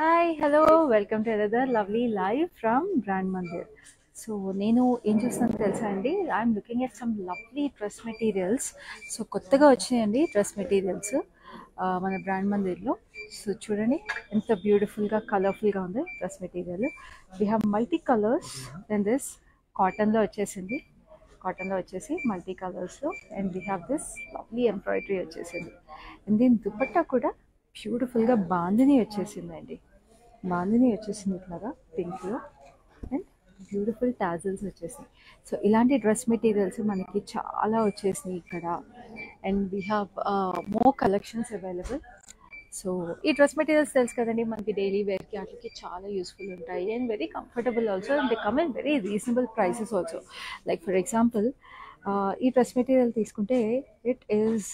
Hi, hello, welcome to another lovely live from Brand Mandir. So నేను ఏం చూస్తాను తెలుసా అండి, I'm looking at some lovely dress materials. So కొత్తగా వచ్చినాయండి డ్రెస్ మెటీరియల్స్ మన బ్రాండ్ మందిర్లో. సో చూడండి ఎంత బ్యూటిఫుల్గా కలర్ఫుల్గా ఉంది dress material. We have multi colours then this. కాటన్లో వచ్చేసింది, కాటన్లో వచ్చేసి మల్టీ కలర్స్లో. And we have this lovely embroidery వచ్చేసింది. అండ్ దీని దుపట్టా కూడా బ్యూటిఫుల్గా బాందిని వచ్చేసిందండి. బాందిని వచ్చేసింది ఇట్లాగా పింక్లో. అండ్ బ్యూటిఫుల్ టాజిల్స్ వచ్చేసినాయి. సో ఇలాంటి డ్రెస్ మెటీరియల్స్ మనకి చాలా వచ్చేసినాయి ఇక్కడ. And we have more collections available. So ఈ డ్రెస్ మెటీరియల్స్ తెలుసు కదండి, మనకి డైలీ వేర్కి వాటికి చాలా యూస్ఫుల్ ఉంటాయి. And very comfortable also. And they come in very reasonable prices also. Like for example ఈ డ్రెస్ మెటీరియల్ తీసుకుంటే ఇట్ ఈస్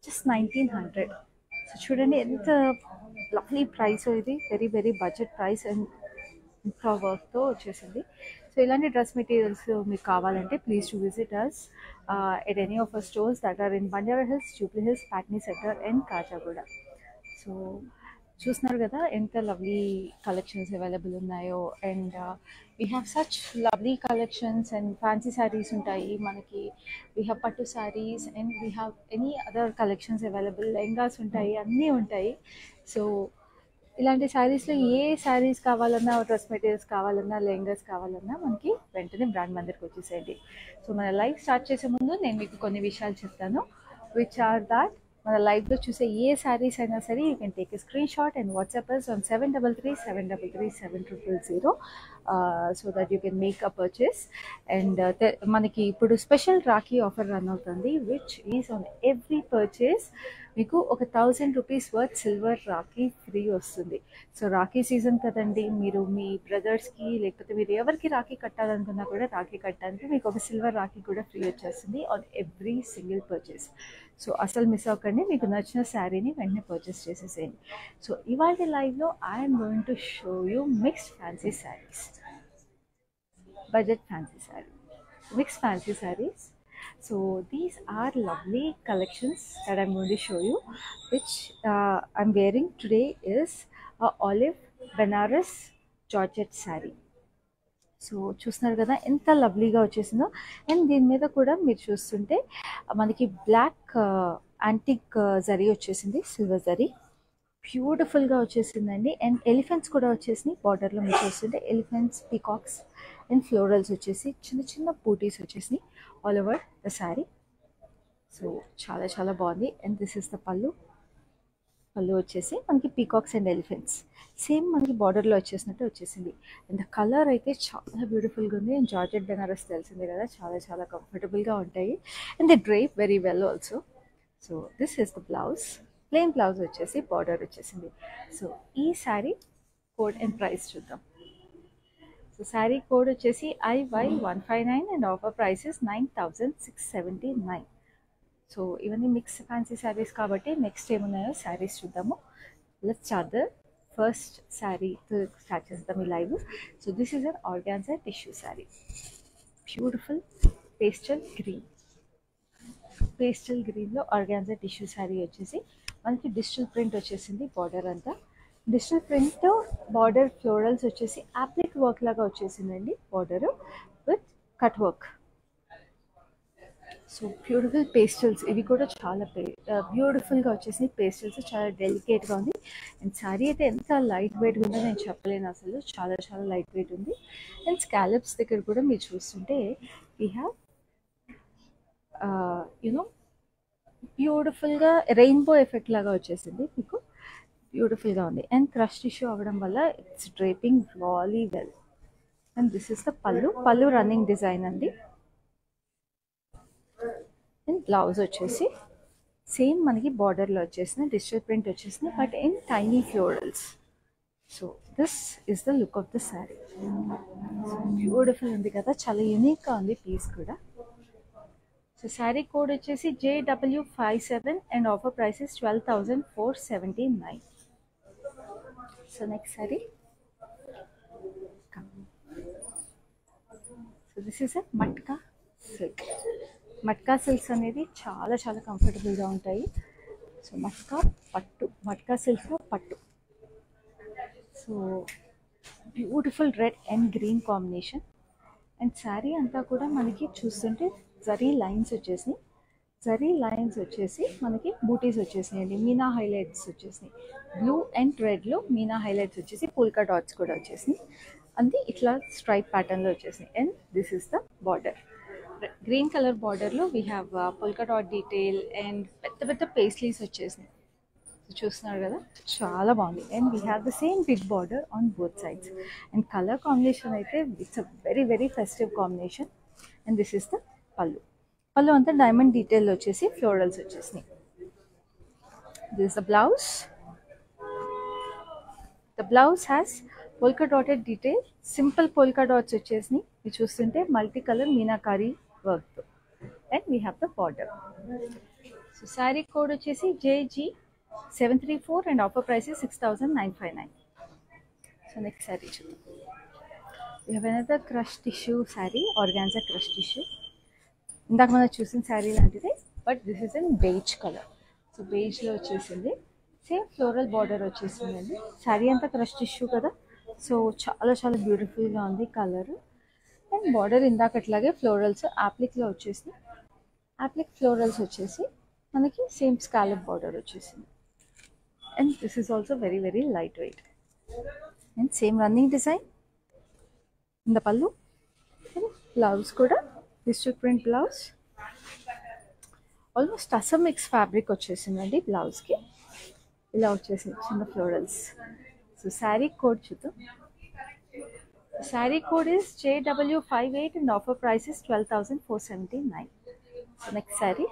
జస్ట్ 1900. సో చూడండి ఎంత లవ్లీ ప్రైస్. ఇది very very budget price and ఇంకా వర్క్తో వచ్చేసింది. సో ఇలాంటి డ్రెస్ మెటీరియల్స్ మీకు కావాలంటే please to visit us at any of our stores that are in Banjara hills, Jubilee hills, Patny centre and Kajaguda. So చూస్తున్నారు కదా ఎంత లవ్లీ కలెక్షన్స్ అవైలబుల్ ఉన్నాయో. And we have such lovely collections. And fancy saris ఉంటాయి మనకి, we have pattu saris and we have any other collections available. Lehengas ఉంటాయి, అన్నీ ఉంటాయి. So ఇలాంటి శారీస్లో ఏ శారీస్ కావాలన్నా, డ్రెస్ మెటీరియల్స్ కావాలన్నా, లెహంగాస్ కావాలన్నా మనకి వెంటనే బ్రాండ్ మందిర్కి వచ్చేసేయండి. సో మన లైవ్ స్టార్ట్ చేసే ముందు నేను మీకు కొన్ని విషయాలు చెప్తాను, విచ్ ఆర్ దాట్ మన లైవ్లో చూసే ఏ శారీస్ అయినా సరే you can take a screenshot and WhatsApp us on 7337337000 so that you can make a purchase. And మనకి ఇప్పుడు స్పెషల్ రాఖీ ఆఫర్ రన్ అవుతుంది, which is on every purchase మీకు ఒక 1000 rupees worth silver Rakhi free వస్తుంది. సో రాఖీ సీజన్ కదండి, మీరు మీ బ్రదర్స్కి లేకపోతే మీరు ఎవరికి రాఖీ కట్టాలనుకున్నా కూడా రాఖీ కట్టడానికి మీకు ఒక సిల్వర్ రాఖీ కూడా ఫ్రీ వచ్చేస్తుంది on every single purchase. So అసలు మిస్ అవ్వకండి, మీకు నచ్చిన శారీని వెంటనే పర్చేస్ చేసేసేయండి. సో ఇవాళ లైవ్లో I'm going to show you mixed fancy saris, budget fancy saree, mixed fancy sarees. So these are lovely collections that I'm going to show you, which I'm wearing today is a olive Benares Georgette saree. So చూస్తున్నారు కదా ఎంత లవ్లీగా వచ్చేసిందో. And దీని మీద కూడా మీరు చూస్తుంటే మనకి బ్లాక్ యాంటిక్ జరీ వచ్చేసింది, సిల్వర్ జరీ బ్యూటిఫుల్గా వచ్చేసిందండి. అండ్ ఎలిఫెంట్స్ కూడా వచ్చేసినాయి బార్డర్లో. మీరు చూస్తుంటే ఎలిఫెంట్స్, పీకాక్స్ అండ్ ఫ్లోరల్స్ వచ్చేసి చిన్న చిన్న బూటీస్ వచ్చేసినాయి all over the sari. So చాలా చాలా బాగుంది. And this is the pallu. Pallu వచ్చేసి మనకి పీకాక్స్ అండ్ ఎలిఫెంట్స్ సేమ్ మనకి బార్డర్లో వచ్చేసినట్టు వచ్చేసింది. అండ్ ద కలర్ అయితే చాలా బ్యూటిఫుల్గా ఉంది. అండ్ జార్జెట్ బెనారస్ తెలిసిందే కదా, చాలా చాలా కంఫర్టబుల్గా ఉంటాయి. And the drape very well also. So this is the blouse. Plain blouse వచ్చేసి బార్డర్ వచ్చేసింది. సో ఈ శారీ కోడ్ అండ్ ప్రైస్ చూద్దాం. సో శారీ కోడ్ వచ్చేసి IY159 and offer price is 9679. So ఇవన్నీ మిక్స్ ఫ్యాన్సీ శారీస్ కాబట్టి నెక్స్ట్ ఏమున్నాయో శారీస్ చూద్దాము. Let's start the first sari start చేద్దాం ఈ live. So this is an organza tissue sari, beautiful pastel green. Pastel గ్రీన్లో ఆర్గాన్జా టిష్యూ శారీ వచ్చేసి మనకి డిజిటల్ ప్రింట్ వచ్చేసింది. బార్డర్ అంతా డిజిటల్ ప్రింట్, బార్డర్ ఫ్లోరల్స్ వచ్చేసి యాప్లిక్ వర్క్ లాగా వచ్చేసిందండి border with cut work. So beautiful pastels, ఇవి కూడా చాలా బ్యూటిఫుల్గా వచ్చేసినాయి. పేస్టల్స్ చాలా డెలికేట్గా ఉంది. అండ్ శారీ అయితే ఎంత లైట్ వెయిట్గా ఉందో నేను చెప్పలేను అసలు, చాలా చాలా లైట్ వెయిట్ ఉంది. అండ్ స్కాలప్స్ దగ్గర కూడా మీరు చూస్తుంటే వీ హ్యావ్ బ్యూటిఫుల్గా రెయిన్బో ఎఫెక్ట్ లాగా వచ్చేసింది మీకు, బ్యూటిఫుల్గా ఉంది. అండ్ క్రష్ టిష్యూ అవ్వడం వల్ల it's draping really well. And this is the pallu. Pallu running design అండి. అండ్ బ్లౌజ్ వచ్చేసి సేమ్ మనకి బార్డర్లో వచ్చేసిన డిజిటల్ ప్రింట్ వచ్చేసింది, but in tiny florals. So this is the look of the sari. Beautiful ఉంది కదా, చాలా యూనిక్గా ఉంది పీస్ కూడా. సో శారీ కోడ్ వచ్చేసి JW57 and offer price is 12,479. So next sari. So this is a matka silk. Matka silks అనేది చాలా చాలా కంఫర్టబుల్గా ఉంటాయి. సో మట్కా పట్టు, మట్కా సిల్క్లో పట్టు. So beautiful red and green combination. And sari అంతా కూడా మనకి చూస్తుంటే జరీ లైన్స్ వచ్చేసినాయి. జరీ లైన్స్ వచ్చేసి మనకి బూటీస్ వచ్చేసినాయండి. మీనా హైలైట్స్ వచ్చేసినాయి. బ్లూ అండ్ రెడ్లో మీనా హైలైట్స్ వచ్చేసి పోల్కా డాట్స్ కూడా వచ్చేసినాయి. అంతే ఇట్లా స్ట్రైప్ ప్యాటర్న్లో వచ్చేసినాయి. And this is the border. Green colour బార్డర్లో we have polka dot detail and పెద్ద పెద్ద పేస్లీస్ వచ్చేసినాయి. చూస్తున్నారు కదా, చాలా బాగుంది. And we have the same big border on both sides. And colour combination అయితే it's a very very festive combination. And this is the pallu. Pallu అంతా డైమండ్ డీటెయిల్ వచ్చేసి ఫ్లోరల్స్ వచ్చేసినాయి. This the blouse. The blouse has polka dotted detail. Simple polka dots వచ్చేసినాయి. ఇది చూస్తుంటే multi colour meenakari work. And we have the border. So sari code వచ్చేసి JG734 and offer price 6959. So next sari చూద్దాం. We have another crush tissue sari, organza crush tissue. ఇందాక మనం చూసిన శారీ లాంటిదే, but this is in beige colour. So బేజ్లో వచ్చేసింది. Same floral border వచ్చేసిందండి. శారీ అంతా క్రష్ టిష్యూ కదా, సో చాలా చాలా బ్యూటిఫుల్గా ఉంది కలర్. అండ్ బార్డర్ ఇందాకట్లాగే ఫ్లోరల్స్ యాప్లిక్లో వచ్చేసి, యాప్లిక్ ఫ్లోరల్స్ వచ్చేసి మనకి సేమ్ స్కాలప్ బార్డర్ వచ్చేసింది. And this is also very very light weight. And same running design in the పళ్ళు. అండ్ బ్లౌజ్ కూడా district print blouse. Almost tussar mix fabric వచ్చేసిందండి బ్లౌజ్కి. ఇలా వచ్చేసింది చిన్న ఫ్లోరల్స్. సో శారీ కోడ్ చూద్దాం. Sari code is JW58 and offer price is 12,479. So next saree,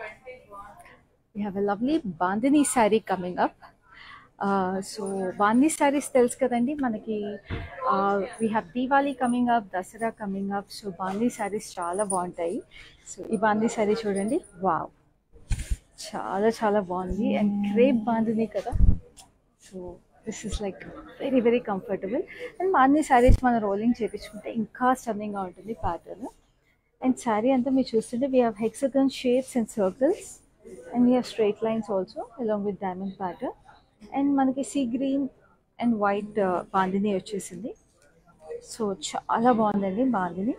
we have a lovely Bandhani saree coming up. So Bandhani sarees తెలుసు కదండి మనకి. We have Diwali coming up, Dasara coming up. So Bandhani sarees చాలా బాగుంటాయి. So ఈ Bandhani saree చూడండి, wow, చాలా చాలా బాగుంది. అండ్ క్రేప్ బాంధిని కదా, so this is like very very comfortable. And bandhani saris మనం రోలింగ్ చేయించుకుంటే ఇంకా స్టన్నింగ్గా ఉంటుంది ప్యాటర్న్. అండ్ శారీ అంతా మీరు చూస్తుంటే we have hexagon shapes and circles and we have straight lines also along with diamond pattern. And మనకి sea green and white bandhani వచ్చేసింది. So చాలా బాగుందండి బాంధిని.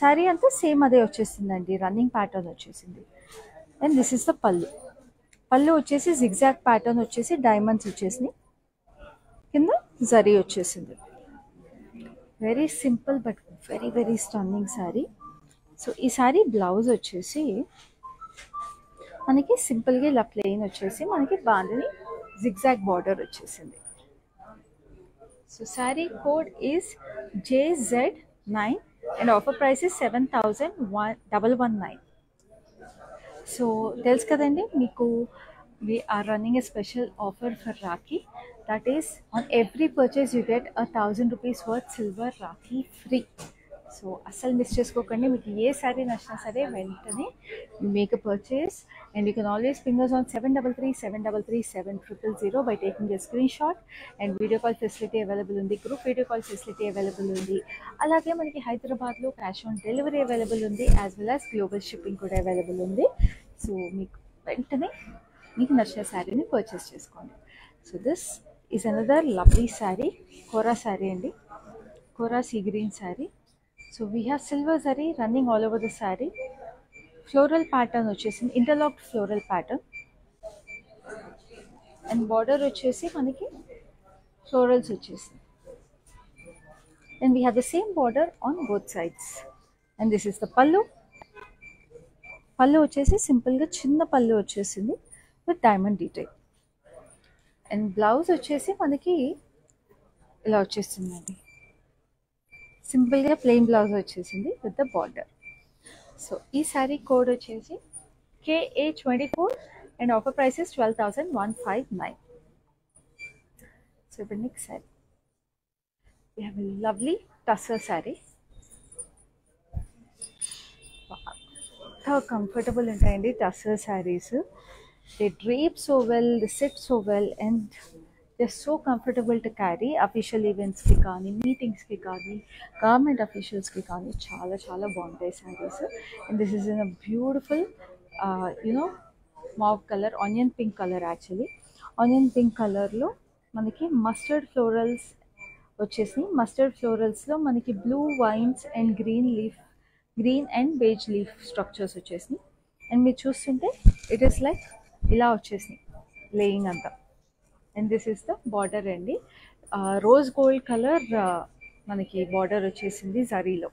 శారీ అంతా సేమ్ అదే వచ్చేసిందండి, రన్నింగ్ ప్యాటర్న్ వచ్చేసింది. And this is the pallu. Pallu వచ్చేసి జిగ్జాగ్ ప్యాటర్న్ వచ్చేసి డైమండ్స్ వచ్చేసినాయి. కింద జరీ వచ్చేసింది. Very simple but very very stunning sari. So ఈ శారీ బ్లౌజ్ వచ్చేసి మనకి సింపుల్గా ఇలా ప్లెయిన్ వచ్చేసి మనకి బాంధిని జిగ్జాగ్ బార్డర్ వచ్చేసింది. So sari code is JZ9 and offer price is 7,119. So తెలుసు కదండి మీకు, we are running a special offer for Rakhi. That is, on every purchase you get 1,000 rupees worth silver Rakhi free. So అస్సలు miss చేసుకోకండి. మీకు ఏ శారీ నచ్చినా సరే వెంటనే you make a purchase and you can always ping us ఆన్ 733-733-7000 by taking a screenshot. And video call facility available ఉంది, group video call facility available ఉంది. అలాగే మనకి హైదరాబాద్లో క్యాష్ ఆన్ డెలివరీ అవైలబుల్ ఉంది, as well as global shipping కూడా available ఉంది. So మీకు వెంటనే మీకు నచ్చిన శారీని పర్చేస్ చేసుకోండి. So this is another lovely sari, kora sari అండి, kora sea green sari. So we have silver zari running all over the sari. Floral pattern వచ్చేసింది, interlocked floral pattern. And border వచ్చేసి మనకి ఫ్లోరల్స్ వచ్చేసింది. And we have the same border on both sides. And this is the pallu. Pallu వచ్చేసి సింపుల్గా చిన్న పళ్ళు వచ్చేసింది with diamond detail. And blouse వచ్చేసి మనకి ఇలా వచ్చేసిందండి, సింపుల్గా ప్లెయిన్ బ్లౌజ్ వచ్చేసింది విత్ ద బార్డర్. సో ఈ శారీ కోడ్ వచ్చేసి KA24 and offer price is 12,159. So ఇప్పుడు next sari, we have a lovely tussar sari. ఎంత కంఫర్టబుల్ ఉంటాయండి tussar saris. They drape so well, they set so well and they are so comfortable to carry. Official ఈవెంట్స్కి కానీ, మీటింగ్స్కి కానీ, government అఫీషియల్స్కి కానీ చాలా చాలా బాగుంటాయి saris. And this is in a beautiful you know mauve colour, onion pink colour. Actually onion pink కలర్లో మనకి మస్టర్డ్ ఫ్లోరల్స్ వచ్చేసి మస్టర్డ్ ఫ్లోరల్స్లో మనకి blue vines and green and beige leaf structures వచ్చేసినాయి. అండ్ మీరు చూస్తుంటే ఇట్ ఈస్ లైక్ ఇలా వచ్చేసినాయి లేయింగ్ అంతా. And this is the border అండి. రోజ్ గోల్డ్ కలర్ మనకి బార్డర్ వచ్చేసింది జరీలో.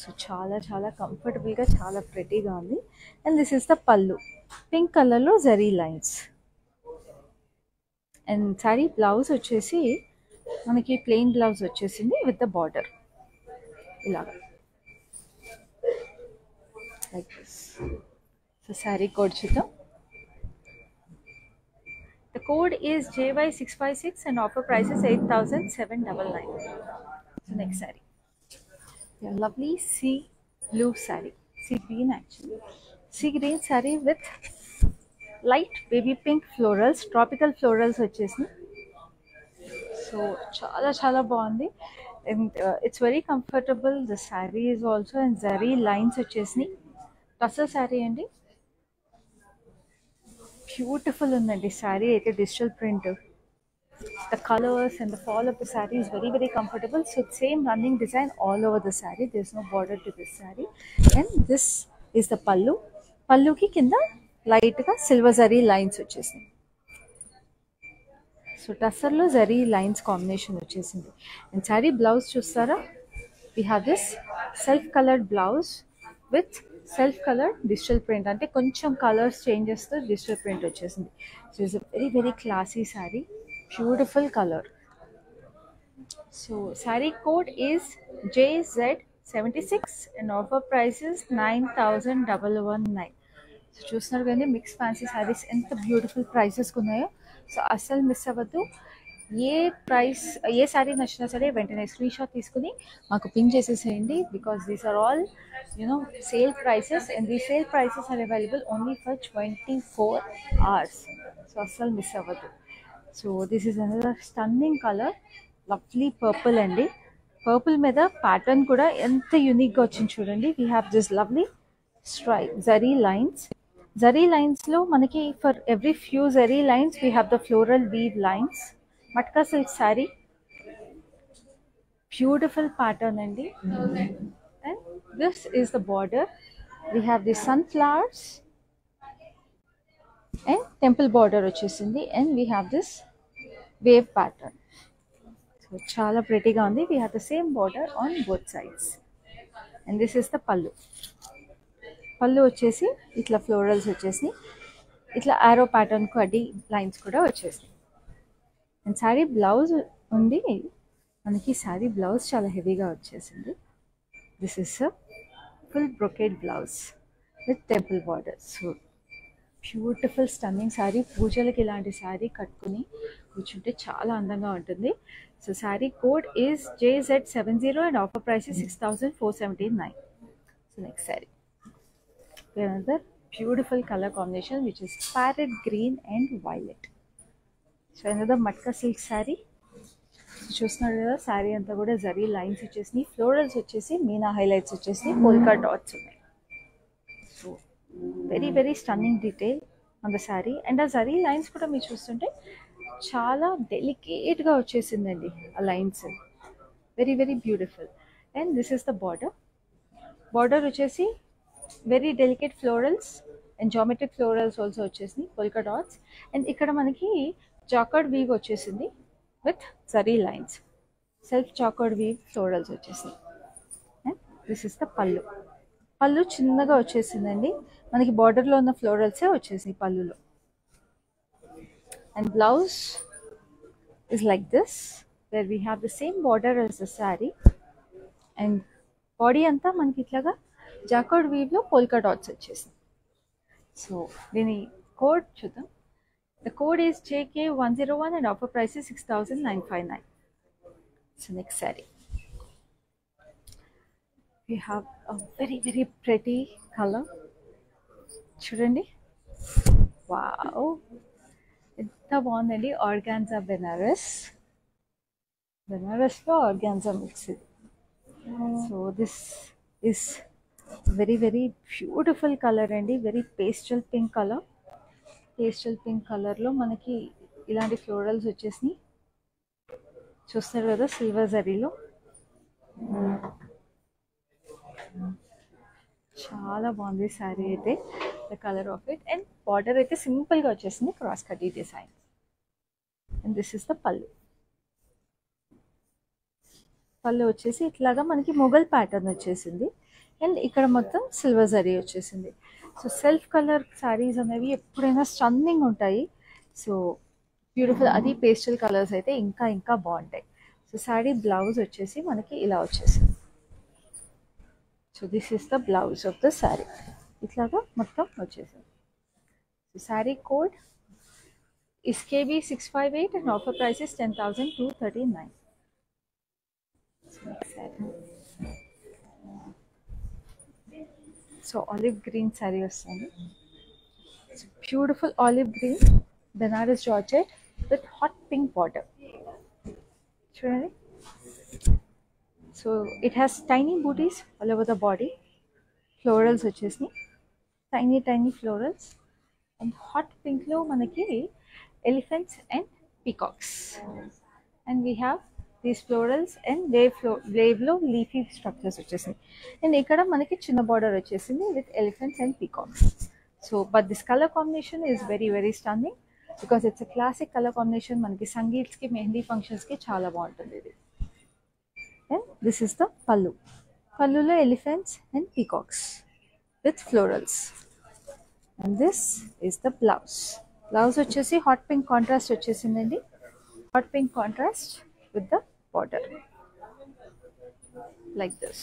సో చాలా చాలా కంఫర్టబుల్గా చాలా ప్రెటీగా ఉంది. అండ్ దిస్ ఇస్ ద పళ్ళు, పింక్ కలర్లో zari lines. And sari blouse వచ్చేసి మనకి ప్లెయిన్ బ్లౌజ్ వచ్చేసింది విత్ ద బార్డర్ ఇలాగా like this. So sari code చూద్దాం. The code is JY656 and offer price is 8,799. So next saree. Yeah, lovely sea blue saree. Sea green actually. Sea green saree with light baby pink florals, tropical florals వచ్చేసి. So చాలా చాలా బాగుంది. And it's very comfortable. The saree is also in zari lines వచ్చేసి. Tussar saree అండి. Beautiful ఉందండి శారీ అయితే. Digital print, the colours and the fall of the sari is very very comfortable. So same running design all over the sari. There is no border to this sari. And this is the pallu. పళ్ళుకి కింద లైట్గా silver zari lines వచ్చేసింది. So టస్సర్లో zari lines combination వచ్చేసింది. And sari blouse చూస్తారా, we have this self coloured blouse with self colour digital print. అంటే కొంచెం colours change చేస్తే డిజిటల్ ప్రింట్ వచ్చేసింది. So it's a very very classy sari, beautiful colour. So sari code is JZ76 and offer price is 9,119. So చూస్తున్నారు కానీ mix fancy saris ఎంత beautiful ప్రైసెస్కి ఉన్నాయో. So అస్సలు miss అవ్వద్దు. ఏ శారీ నచ్చినా సరే వెంటనే స్క్రీన్ షాట్ తీసుకుని మాకు పిన్ చేసేసేయండి. Because these are all sale prices and the sale prices are available only for 24 hours. So అస్సలు మిస్ అవ్వద్దు. So this is another stunning colour, lovely purple అండి. పర్పుల్ మీద ప్యాటర్న్ కూడా ఎంత యూనిక్గా వచ్చింది చూడండి. We have this lovely stripe zari lines. Zari లైన్స్లో మనకి for every few zari lines we have the floral weave lines. Matka silk sari, beautiful pattern అండి. And this is the border. We have the sunflowers and temple border వచ్చేసింది. And we have this wave pattern. So చాలా ప్రెటీగా ఉంది. We have the same border on both sides. And this is the pallu. Pallu వచ్చేసి ఇట్లా florals వచ్చేసి, ఇట్లా ఆరో pattern కడ్డీ లైన్స్ కూడా వచ్చేసి. అండ్ శారీ బ్లౌజ్ ఉంది మనకి. శారీ బ్లౌజ్ చాలా హెవీగా వచ్చేసింది. This is full brocade blouse with temple border. So beautiful stunning saree. పూజలకి ఇలాంటి శారీ కట్టుకుని కూర్చుంటే చాలా అందంగా ఉంటుంది. So sari code is JZ70 and offer price is 6,479. So next saree, another beautiful color combination which is parrot green and violet. So another matka silk saree. చూస్తున్నారు కదా, శారీ అంతా కూడా జరీ లైన్స్ వచ్చేసి, ఫ్లోరల్స్ వచ్చేసి మీనా హైలైట్స్ వచ్చేసి, పోల్కా డాట్స్ ఉన్నాయి. So very very stunning detail on the saree. And ఆ zari lines కూడా మీరు చూస్తుంటే చాలా డెలికేట్గా వచ్చేసిందండి ఆ lines. Very very beautiful. And this is the border. Border వచ్చేసి very delicate florals and geometric florals also వచ్చేసి, పోల్కా డాట్స్. అండ్ ఇక్కడ మనకి జాకర్డ్ వీవ్ వచ్చేసింది with zari lines, self jacquard weave florals వచ్చేసింది. And this is the pallu. Pallu చిన్నగా వచ్చేసిందండి మనకి, బార్డర్లో ఉన్న ఫ్లోరల్సే వచ్చేసింది పళ్ళులో. And blouse is like this, where we have the same border as the saree, and body anta manaki itlaga jacquard weave lo polka dots vachesindi. So dini code chudam. The code is JK101 and offer price is 6,959. So next saree, we have a very very pretty color. Chudandi, wow, ఎంత బాగుందండి. Organza బెనారస్లో organza mix ఇది. So this is very very beautiful colour అండి. Very pastel pink colour. Pastel pink కలర్లో మనకి ఇలాంటి florals వచ్చేసినాయి. చూస్తారు కదా సిల్వర్ జరీలో చాలా బాగుంది శారీ అయితే. The colour of it and border అయితే సింపుల్గా వచ్చేసింది క్రాస్ కటీ design. And this is the pallu. Pallu వచ్చేసి ఇట్లాగా మనకి మొఘల్ ప్యాటర్న్ వచ్చేసింది అండ్ ఇక్కడ మొత్తం సిల్వర్ జరీ వచ్చేసింది. సో సెల్ఫ్ కలర్ శారీస్ అనేవి ఎప్పుడైనా స్టన్నింగ్ ఉంటాయి. సో బ్యూటిఫుల్, అది పేస్టల్ కలర్స్ అయితే ఇంకా ఇంకా బాగుంటాయి. సో శారీ బ్లౌజ్ వచ్చేసి మనకి ఇలా వచ్చేసింది. So this is the blouse of the sari. ఇట్లాగా మొత్తం వచ్చేసింది. So sari code is KB658 and offer price is 10,239. So olive green saree vastandi. It's beautiful olive green Benares Georgette with hot pink border. Chudandi. So it has tiny booties all over the body. Florals vachesni. Tiny florals. And hot pink lo manaki elephants and peacocks. And we have these florals and wave lo leafy structures vachesni. And ikkada manaki chinna border vachesindi with elephants and peacocks. So but this color combination is very stunning because it's a classic color combination. Manaki sangeets ki mehendi functions ki chaala baaguntundi idi. And this is the pallu. Pallu lo elephants and peacocks with florals. And this is the blouse. Blouse వచ్చేసి hot pink contrast వచ్చేసిందండి. Hot pink contrast with the border like this.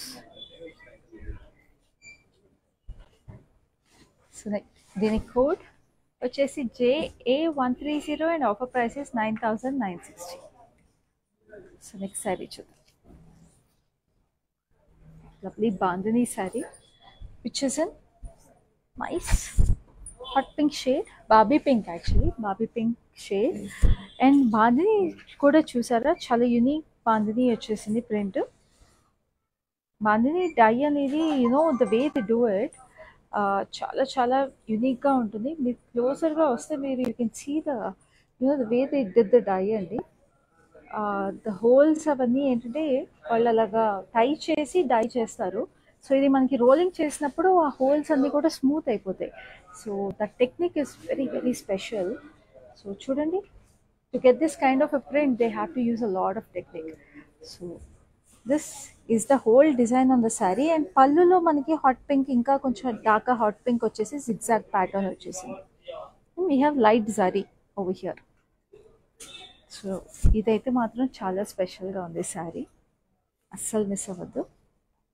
So దీని code వచ్చేసి JA130 and offer price is 9,960. So next sari చూద్దాం. Lovely bandhani saree which is in nice hot pink shade, Barbie pink actually, Barbie pink shade. And bandhani kuda chusara chala unique bandhani vachesindi print. Bandhani dye anedi, you know, the way they do it చాలా unique ga untundi. Meer closer ga vaste you can see the, you know, the way they did the dye andi. The holes avanni entante vallu alaga tie chesi dye chestaru. So ఇది మనకి rolling చేసినప్పుడు ఆ holes అన్నీ కూడా smooth అయిపోతాయి. So that technique is very special. So చూడండి, to get this kind of a print they have to use a lot of technique. So this is the whole design on the saree. And పళ్ళులో మనకి hot pink ఇంకా కొంచెం dark hot pink వచ్చేసి zigzag pattern వచ్చేసింది. We have light zari over here. So ఇదైతే మాత్రం చాలా స్పెషల్గా ఉంది శారీ, అస్సలు మిస్ అవ్వద్దు.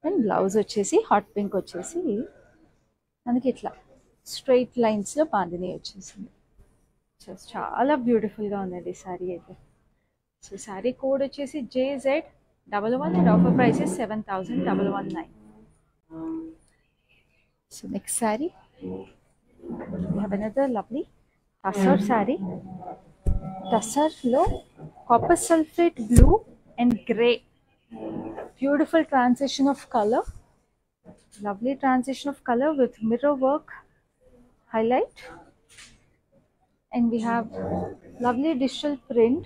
అండ్ బ్లౌజ్ వచ్చేసి హాట్ పింక్ వచ్చేసి మనకి ఇట్లా స్ట్రైట్ లైన్స్లో బాందిని వచ్చేసింది. చాలా బ్యూటిఫుల్గా ఉందండి శారీ అయితే. సో శారీ కోడ్ వచ్చేసి JZ11 and offer price is 7,119. So next saree we have another lovely tussar saree. టస్సర్లో copper sulphate blue and grey. Beautiful transition of color, lovely transition of color with mirror work highlight. And we have lovely digital print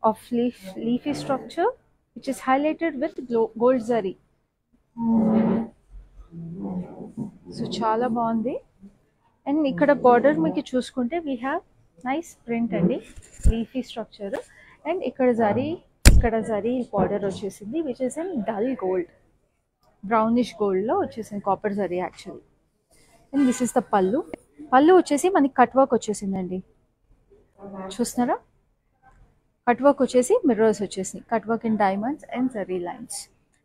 of leafy structure which is highlighted with gold zari. So chala baagundi. And ikkada border meeku chuskunte we have nice print andi, leafy structure. And ikkada zari border వచ్చేసింది which is in dull gold, brownish gold లో వచ్చేసింది, copper zari actually. And this is the pallu. Pallu వచ్చేసి మనకి cut work వచ్చేసిందండి. చూస్తున్నారా, cut work వచ్చేసి mirrors వచ్చేసింది, cut work in diamonds and zari lines.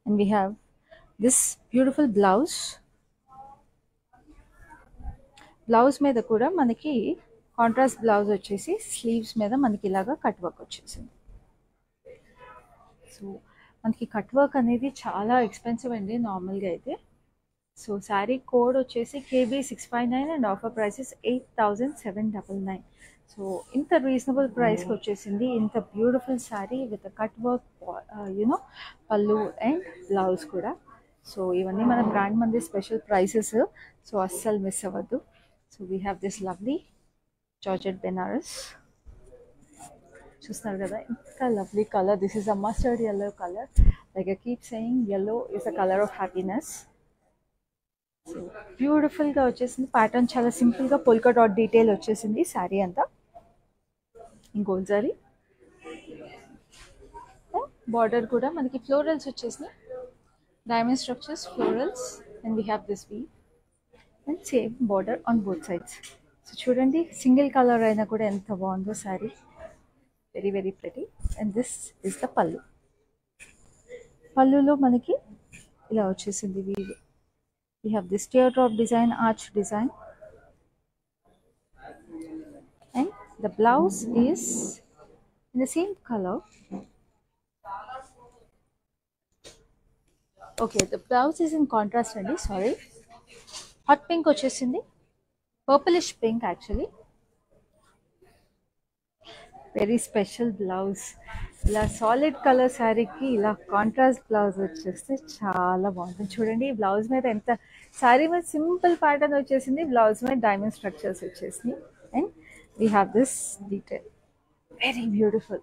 And we have this beautiful blouse. Blouse మీద కూడా మనకి కాంట్రాస్ట్ బ్లౌజ్ వచ్చేసి స్లీవ్స్ మీద మనకి ఇలాగా కట్ వర్క్ వచ్చేసింది. సో మనకి కట్ వర్క్ అనేది చాలా ఎక్స్పెన్సివ్ అండి నార్మల్గా అయితే. సో శారీ కోడ్ వచ్చేసి KB659 and offer price is 8,799. So ఇంత రీజనబుల్ ప్రైస్కి వచ్చేసింది ఇంత beautiful sari with cut work, you know, pallu and blouse కూడా. సో ఇవన్నీ మన బ్రాండ్ మంది స్పెషల్ ప్రైసెస్, సో అస్సలు మిస్ అవ్వద్దు. So we have this lovely georgette Banaras. చూస్తున్నారు కదా ఎంత lovely colour. This is a mustard yellow colour. Like I keep saying yellow is a color of happiness. So బ్యూటిఫుల్గా వచ్చేసింది. ప్యాటర్న్ చాలా సింపుల్గా పొల్కా డాట్ డీటెయిల్ వచ్చేసింది శారీ అంతా. ఇంకోటి సారీ బార్డర్ కూడా మనకి ఫ్లోరల్స్ వచ్చేసినాయి, diamond structures, florals, and we have this weave and same border on both sides. So చూడండి సింగిల్ కలర్ అయినా కూడా ఎంత బాగుందో sari. Very very pretty. And this is the pallu. పళ్ళులో మనకి ఇలా వచ్చేసింది weave. We have this teardrop design, arch design, and the blouse is in the same color. Okay, the blouse is in contrast andi, sorry. Hot pink vachesindi, purplish pink actually. Very special blouse. ఇలా solid colour శారీకి ఇలా contrast blouse వచ్చేస్తే చాలా బాగుంటుంది. చూడండి ఈ blouse మీద ఎంత, శారీ మీద సింపుల్ ప్యాటర్న్ వచ్చేసింది, బ్లౌజ్ మీద డైమండ్ స్ట్రక్చర్స్ వచ్చేసినాయి. And we have this detail, very beautiful.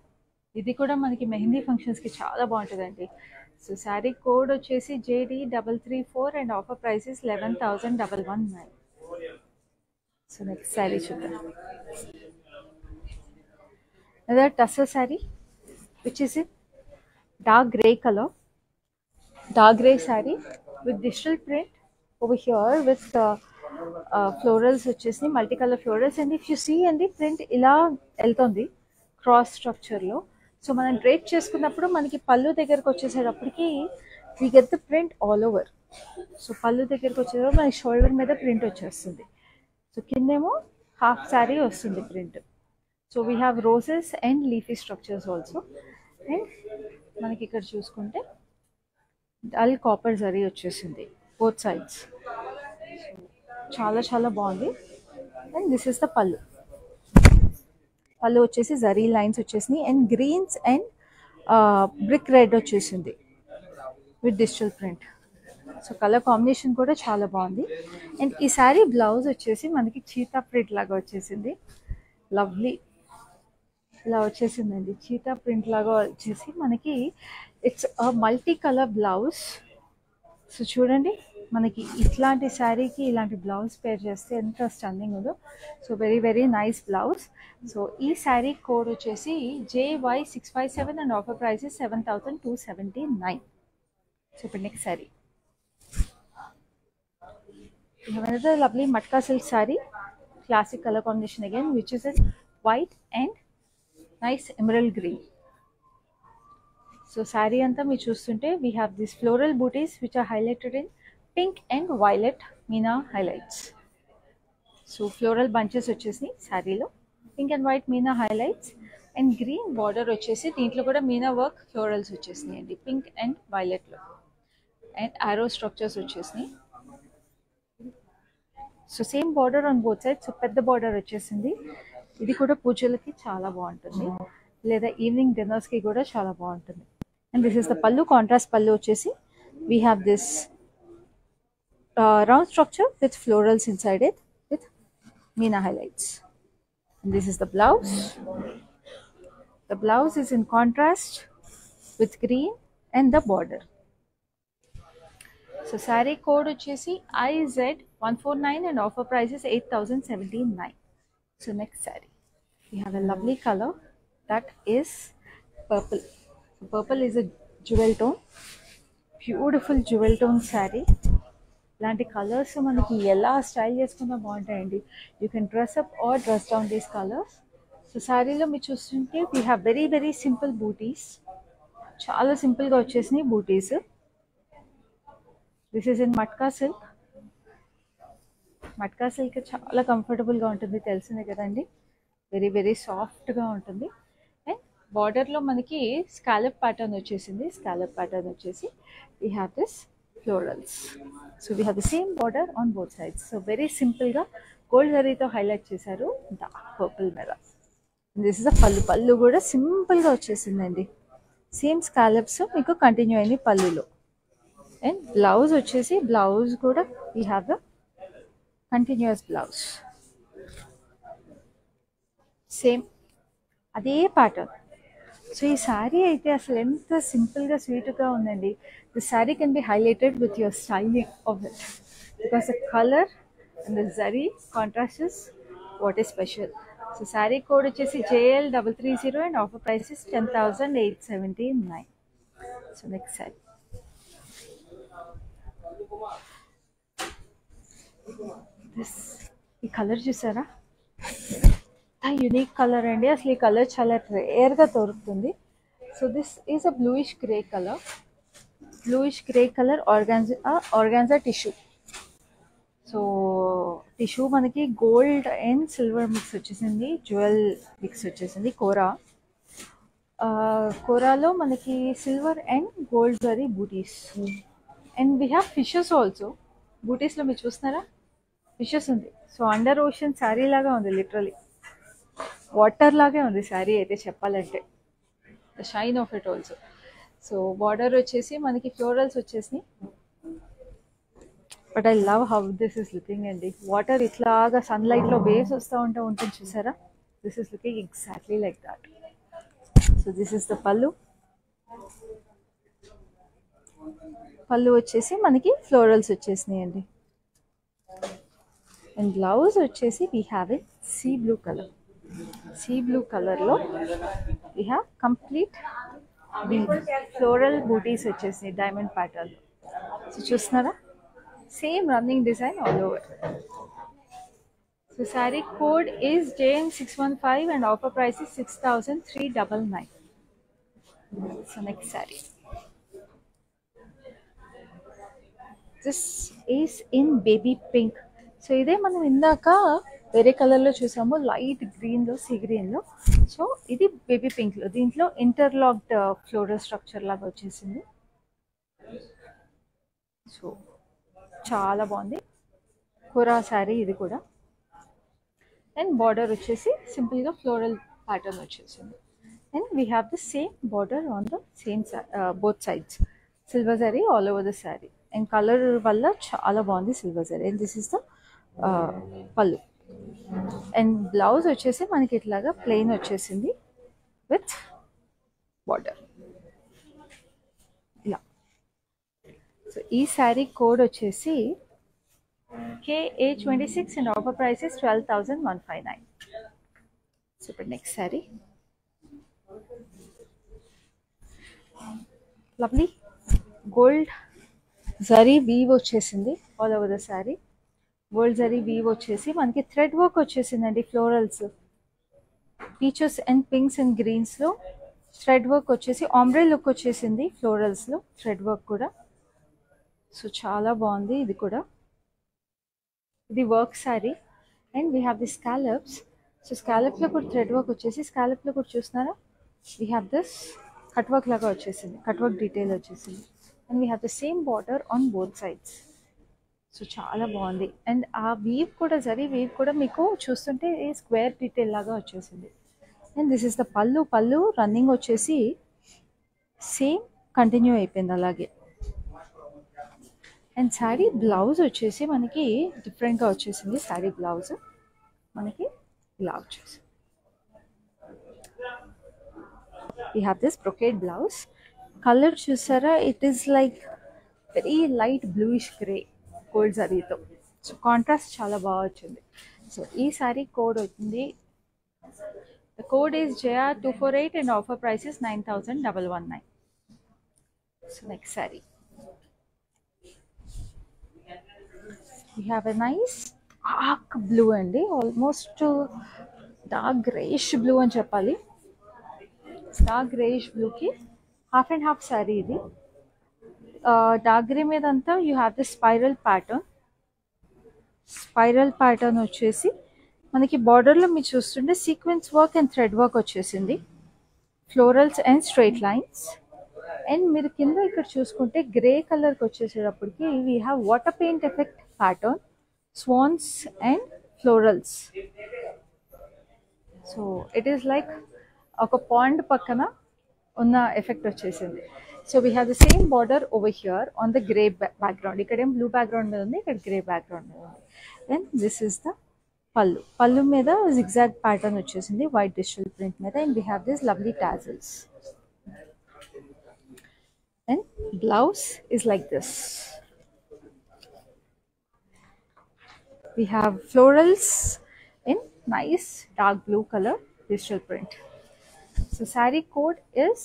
ఇది కూడా మనకి మెహందీ ఫంక్షన్స్కి చాలా బాగుంటుందండి. సో శారీ కోడ్ వచ్చేసి JD334 and offer price is 11,119. So next sari చూద్దాం. Another tussar saree, which is in dark grey color, dark grey saree with digital print over here with florals వచ్చేసి multicolor florals. And if you see and the print ఇలా వెళ్తుంది cross స్ట్రక్చర్లో. So మనం drape చేసుకున్నప్పుడు మనకి పళ్ళు దగ్గరకు వచ్చేసేటప్పటికి we get the print all over. So పళ్ళు దగ్గరకు వచ్చేటప్పుడు మనకి షోల్డర్ మీద ప్రింట్ వచ్చేస్తుంది. సో కిందేమో హాఫ్ శారీ వస్తుంది print. So we have roses and leafy structures also. And మనకి ఇక్కడ చూసుకుంటే డల్ కాపర్ జరీ వచ్చేసింది బోత్ సైడ్స్. చాలా చాలా బాగుంది. And this is the pallu. Pallu వచ్చేసి జరీ లైన్స్ వచ్చేసినాయి and greens and brick red వచ్చేసింది with digital print. So colour combination కూడా చాలా బాగుంది. అండ్ ఈ శారీ బ్లౌజ్ వచ్చేసి మనకి చీతా ప్రింట్ లాగా వచ్చేసింది. లవ్లీ ఇలా వచ్చేసిందండి, చీతా ప్రింట్ లాగా వచ్చేసి మనకి it's multi colour blouse. So చూడండి మనకి ఇట్లాంటి శారీకి ఇలాంటి బ్లౌజ్ పేర్ చేస్తే ఎంత స్టన్నింగ్ ఉందో. So very very nice blouse. So ఈ శారీ కోడ్ వచ్చేసి JY657 and offer price 7,279. So ఇప్పుడు next saree, we have another lovely matka silk saree, classic color combination again, which is in white and nice emerald green. So saree anta mee chustunte we have these floral booties which are highlighted in pink and violet meena highlights. So floral bunches vachesi saree lo pink and white meena highlights and green border vachesi deentlo kuda meena work florals vachesni andi pink and violet lo, and arrow structures vachesni. So same border on both side. So పెద్ద border వచ్చేసింది. ఇది కూడా పూజలకి చాలా బాగుంటుంది, లేదా evening డిన్నర్స్కి కూడా చాలా బాగుంటుంది. అండ్ దిస్ ఇస్ ద పళ్ళు. కాంట్రాస్ట్ పళ్ళు వచ్చేసి we have this round structure with florals inside it with Meena highlights. And this is the blouse. The blouse is in contrast with green and the border. So sari code వచ్చేసి IZ149 and offer price is 8,079. So next saree, we have a lovely color that is purple. So purple is a jewel tone, beautiful jewel tone saree. ఇలాంటి colours మనకి ఎలా style చేసుకున్నా బాగుంటాయండి. You can dress up or dress down these colours. So శారీలో మీరు చూస్తుంటే we have very very simple buttis. చాలా సింపుల్గా వచ్చేసినాయి buttis. This is in matka silk. Matka silk చాలా కంఫర్టబుల్గా ఉంటుంది, తెలిసిందే కదండి. వెరీ వెరీ సాఫ్ట్గా ఉంటుంది. అండ్ బార్డర్లో మనకి స్కాలప్ ప్యాటర్న్ వచ్చేసింది. స్కాలప్ ప్యాటర్న్ వచ్చేసి we have this florals. So we have the same border on both sides. So very సింపుల్గా గోల్డ్ జరీతో హైలైట్ చేశారు డార్క్ పర్పుల్ మీద. దిస్ ఇస్ అ పళ్ళు. పళ్ళు కూడా సింపుల్గా వచ్చేసిందండి. సేమ్ స్కాలప్స్ మీకు కంటిన్యూ అయింది పళ్ళులో. అండ్ బ్లౌజ్ వచ్చేసి బ్లౌజ్ కూడా we have the continuous blouse. Same అదే ప్యాటర్న్ సో ఈ శారీ అయితే అసలు ఎంత సింపుల్గా స్వీట్గా ఉందండి. The sari can be highlighted with your styling of it because the colour and the zari contrast is what is special. So sari code వచ్చేసి JL330 and offer price is 10,879. So next sari. ఈ కలర్ చూసారా, యూనిక్ కలర్ అండి. అసలు ఈ colour చాలా రేర్గా దొరుకుతుంది. So this is a bluish grey colour, organza tissue. So tissue మనకి గోల్డ్ అండ్ సిల్వర్ మిక్స్ వచ్చేసింది, జ్యువెల్ మిక్స్ వచ్చేసింది. కోరాలో మనకి silver and gold zari buttis. And we have fishes also. బూటీస్లో మీరు చూస్తున్నారా, ఫిషెస్ ఉంది. సో అండర్ ఓషన్ శారీ లాగా ఉంది, లిటరలీ వాటర్ లాగే ఉంది శారీ అయితే చెప్పాలంటే. The shine of it also. So border వచ్చేసి మనకి ఫ్లోరల్స్ వచ్చేసినాయి. But I love how this is looking అండి. వాటర్ ఇట్లాగా సన్లైట్లో వేవ్స్ వస్తూ ఉంటుంది చూసారా, this is looking exactly like that. So this is the pallu. Pallu వచ్చేసి మనకి ఫ్లోరల్స్ వచ్చేసినాయి అండి. అండ్ బ్లౌజ్ వచ్చేసి we have in sea blue colour. Sea blue కలర్లో వీ హ్యావ్ కంప్లీట్ ఫ్లోరల్ బూటీస్ వచ్చేసినాయి డైమండ్ ప్యాటర్న్లో. సో చూస్తున్నారా, same running design all over. So sari code is JN615 and offer price is 6,399. So next saree. This is in baby pink. So ఇదే మనం ఇందాక వేరే కలర్లో చూసాము, లైట్ గ్రీన్లో, సీ గ్రీన్లో. సో ఇది బేబీ పింక్లో, దీంట్లో ఇంటర్లాక్డ్ ఫ్లోరల్ స్ట్రక్చర్ లాగా వచ్చేసింది. సో చాలా బాగుంది. కోరా శారీ ఇది కూడా. అండ్ బార్డర్ వచ్చేసి సింపుల్గా ఫ్లోరల్ ప్యాటర్న్ వచ్చేసింది. And we have the same border on the same both sides, silver zari all over the saree. And colour వల్ల చాలా బాగుంది silver zari. And this is the పళ్ళు. అండ్ బ్లౌజ్ వచ్చేసి మనకి ఇట్లాగా ప్లెయిన్ వచ్చేసింది విత్ బార్డర్ ఇలా. సో ఈ శారీ కోడ్ వచ్చేసి KA26 and offer price is 12,159. So ఇప్పుడు next saree. Lovely gold zari weave వచ్చేసింది all over the saree. Gold zari weave వచ్చేసి మనకి థ్రెడ్ వర్క్ వచ్చేసిందండి. Florals, peaches and pinks and గ్రీన్స్లో థ్రెడ్ వర్క్ వచ్చేసి ఆమ్బ్రే లుక్ వచ్చేసింది ఫ్లోరల్స్లో, థ్రెడ్ వర్క్ కూడా. సో చాలా బాగుంది ఇది కూడా. ఇది work saree. And we have the scallops. So స్కాలప్లో కూడా థ్రెడ్ వర్క్ వచ్చేసి, స్కాలప్లో కూడా చూస్తున్నారా, we have this cut work లాగా వచ్చేసింది, కట్ వర్క్ డీటెయిల్ వచ్చేసింది. And we have the same border on both sides. So చాలా బాగుంది. అండ్ ఆ వీవ్ కూడా, జరీ వీవ్ కూడా మీకు చూస్తుంటే స్క్వేర్ డీటెయిల్ లాగా వచ్చేసింది. And this is the pallu. Pallu running వచ్చేసి సేమ్ కంటిన్యూ అయిపోయింది అలాగే. అండ్ శారీ బ్లౌజ్ వచ్చేసి మనకి డిఫరెంట్గా వచ్చేసింది. శారీ బ్లౌజ్ మనకి ఇలా వచ్చేసి, we have this brocade blouse. Colour చూసారా, it is like very light bluish grey gold జరీతో. సో కాంట్రాస్ట్ చాలా బాగా వచ్చింది. సో ఈ శారీ కోడ్ వచ్చింది, the code is JR248 and offer price is 9,119. So next saree. We have a nice dark blue అండి, almost dark greyish blue అని చెప్పాలి. Dark greyish బ్లూకి హాఫ్ అండ్ హాఫ్ శారీ ఇది. డార్క్ గ్రే మీద అంతా you have the spiral pattern వచ్చేసి మనకి బార్డర్లో మీరు చూస్తుంటే sequence work and thread work వచ్చేసింది, florals and straight lines. And మీరు కింద ఇక్కడ చూసుకుంటే గ్రే కలర్కి వచ్చేసేటప్పటికి we have water paint effect pattern, swans and florals. So it is like ఒక పాండ్ పక్కన ఉన్న ఎఫెక్ట్ వచ్చేసింది. So we have the same border over here on the grey background. ఇక్కడేం బ్లూ బ్యాక్గ్రౌండ్ మీద ఉంది, ఇక్కడ గ్రే బ్యాక్గ్రౌండ్ మీద ఉంది. And this is the pallu. పళ్ళు మీద జిగ్జాగ్ ప్యాటర్న్ వచ్చేసింది వైట్ డిజిటల్ ప్రింట్ మీద. And we have this lovely tassels. Blouse is like this. We have florals in nice dark blue color digital print. So saree code is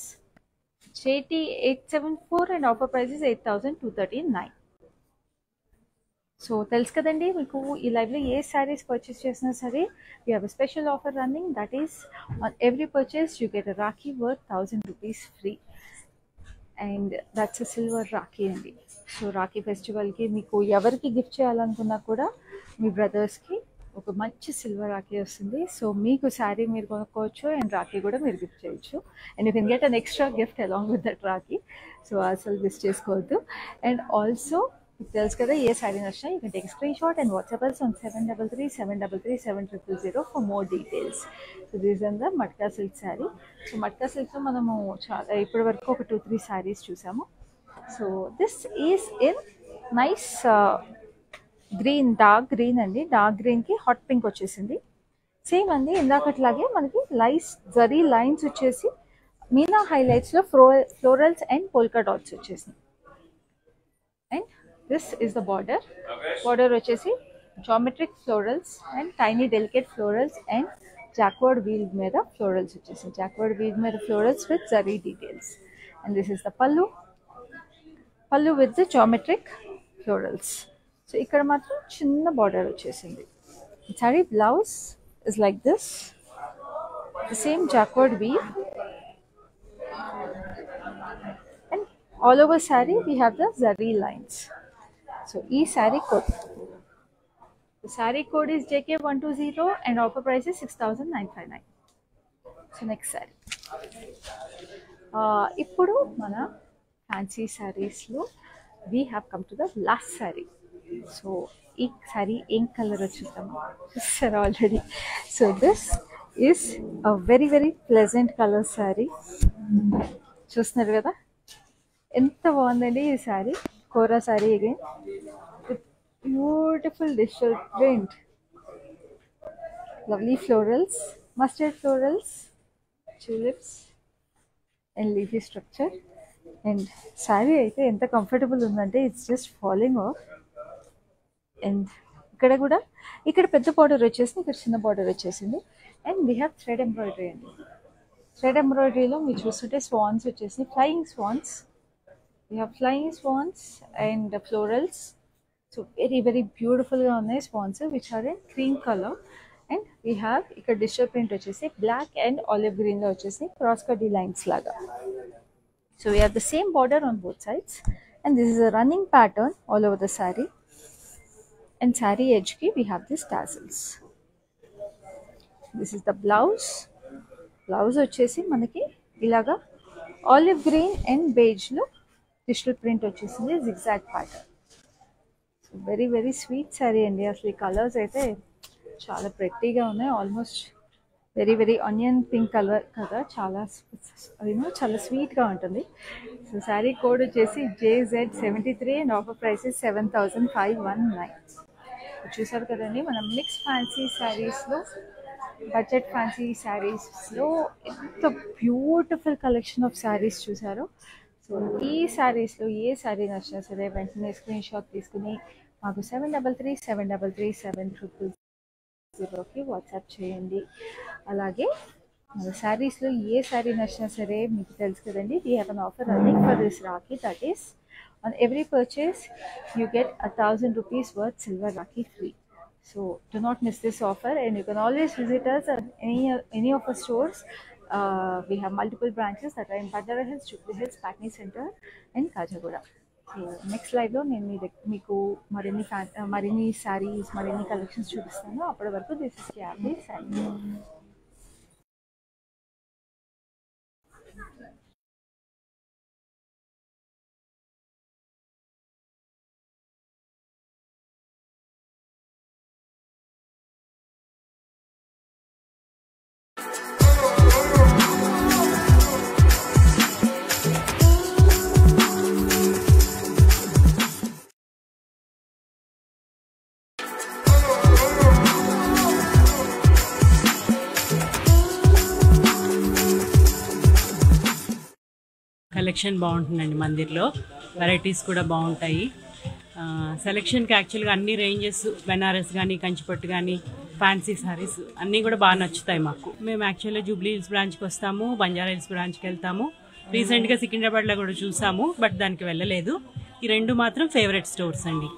JT874 and offer price is 8,239. So తెలుసు కదండి మీకు ఈ లైవ్లో ఏ saris purchase చేసినా సరే we have a special offer running, that is on every purchase you get a Rakhi worth 1,000 rupees free. And that's a silver Rakhi అండి. So Rakhi ఫెస్టివల్కి మీకు ఎవరికి గిఫ్ట్ చేయాలనుకున్నా కూడా మీ బ్రదర్స్కి ఒక మంచి సిల్వర్ రాఖీ వస్తుంది. సో మీకు శారీ మీరు కొనుక్కోవచ్చు అండ్ రాఖీ కూడా మీరు గిఫ్ట్ చేయొచ్చు. And you can get an extra gift along with that rakhi. So అసలు మిస్ చేసుకోవద్దు. అండ్ ఆల్సో మీకు తెలుసు కదా ఏ శారీ నచ్చినా you can take screenshot and WhatsApp us on 7337337000 for more details. So this is the matka silk saree. So matka సిల్క్లో మనము చాలా ఇప్పటి వరకు ఒక 2-3 శారీస్ చూసాము. So this is in nice green, dark green అండి. డార్క్ గ్రీన్కి హాట్ పింక్ వచ్చేసింది. సేమ్ అండి ఇందాకట్లాగే మనకి జరీ లైన్స్ వచ్చేసి మీనా హైలైట్స్లో ఫ్లోరల్స్ అండ్ పోల్కా డాట్స్ వచ్చేసింది. And this is the border. Border వచ్చేసి geometric florals and tiny delicate florals and jacquard weave మీద ఫ్లోరల్స్ వచ్చేసింది. జాక్వర్డ్ వీల్ మీద florals with zari details. And this is the pallu with the geometric florals. So ఇక్కడ మాత్రం చిన్న border వచ్చేసింది. Saree blouse is like this, the same jacquard weave. And all over sari we have the zari lines. So ఈ saree code, the saree code is JK120 and offer price is 6,959. So next saree. ఇప్పుడు మన fancy శారీస్లో we have come to the last saree. So ఈ శారీ ఏం colour వచ్చేద్దాము చూస్తారు already. So this is a very very pleasant colour saree. చూస్తున్నారు కదా ఎంత బాగుందండి ఈ saree. Kora saree again beautiful digital print, lovely florals, mustard florals, tulips and leafy structure. And saree aithe enta comfortable undante it's just falling off. And ikkada pedda border vachesindi, ikkada chinna border vachesindi. And we have thread embroidery andi. Thread embroidery lo meer chustunte swans vachesindi, flying swans. We have flying swans and florals. So very very beautiful గా ఉన్నాయి swans which are in cream color. And we have ఇక్కడ digital print వచ్చేసి black and olive green లో వచ్చేసి cross cut lines లాగా. So we have the same border on both sides and this is a running pattern all over the saree. And saree edge ki we have these tassels. This is the blouse. Blouse వచ్చేసి మనకి ఇలాగా olive green and beige లో digital print వచ్చేసింది, zigzag pattern. Very very sweet sari అండి. అసలు ఈ colours అయితే చాలా ప్రెట్టీగా ఉన్నాయి. Almost very very onion pink colour కదా, చాలా చాలా స్వీట్గా ఉంటుంది. సో శారీ కోడ్ వచ్చేసి JZ73 అండ్ ఆఫర్ ప్రైస్ 7,519. చూసారు కదండి మనం మిక్స్ ఫ్యాన్సీ శారీస్లో, బడ్జెట్ ఫ్యాన్సీ శారీస్లో ఎంత బ్యూటిఫుల్ కలెక్షన్ ఆఫ్ శారీస్ చూసారో. సో ఈ శారీస్లో ఏ శారీ నచ్చినా సరే వెంటనే స్క్రీన్ షాట్ తీసుకుని మాకు 7337337000కి వాట్సాప్ చేయండి. అలాగే మన శారీస్లో ఏ శారీ నచ్చినా సరే మీకు తెలుసు కదండి we have an offer running for this Rakhi, that is on every purchase you get 1,000 rupees worth silver Rakhi free. So do not miss this offer and you can always visit us at any of our stores. We have multiple branches that are in Bandara Hills, Jubilee Hills, Patni Center and Kajagoda. So next live lo nenu meeku marini sarees, marini collections chupistanu. Appada varaku this is Kyabli saree. Collection బాగుంటుందండి మందిర్లో. Varieties కూడా బాగుంటాయి. సెలెక్షన్కి యాక్చువల్గా అన్ని ranges, Banaras కానీ, కంచిపట్టు కానీ, fancy saris అన్నీ కూడా బాగా నచ్చుతాయి మాకు. మేము యాక్చువల్గా జూబ్లీ హిల్స్ బ్రాంచ్కి వస్తాము, బంజారా హిల్స్ బ్రాంచ్కి వెళ్తాము. రీసెంట్గా సికింద్రాబాద్లో కూడా చూసాము, బట్ దానికి వెళ్ళలేదు. ఈ రెండు మాత్రం ఫేవరెట్ స్టోర్స్ అండి.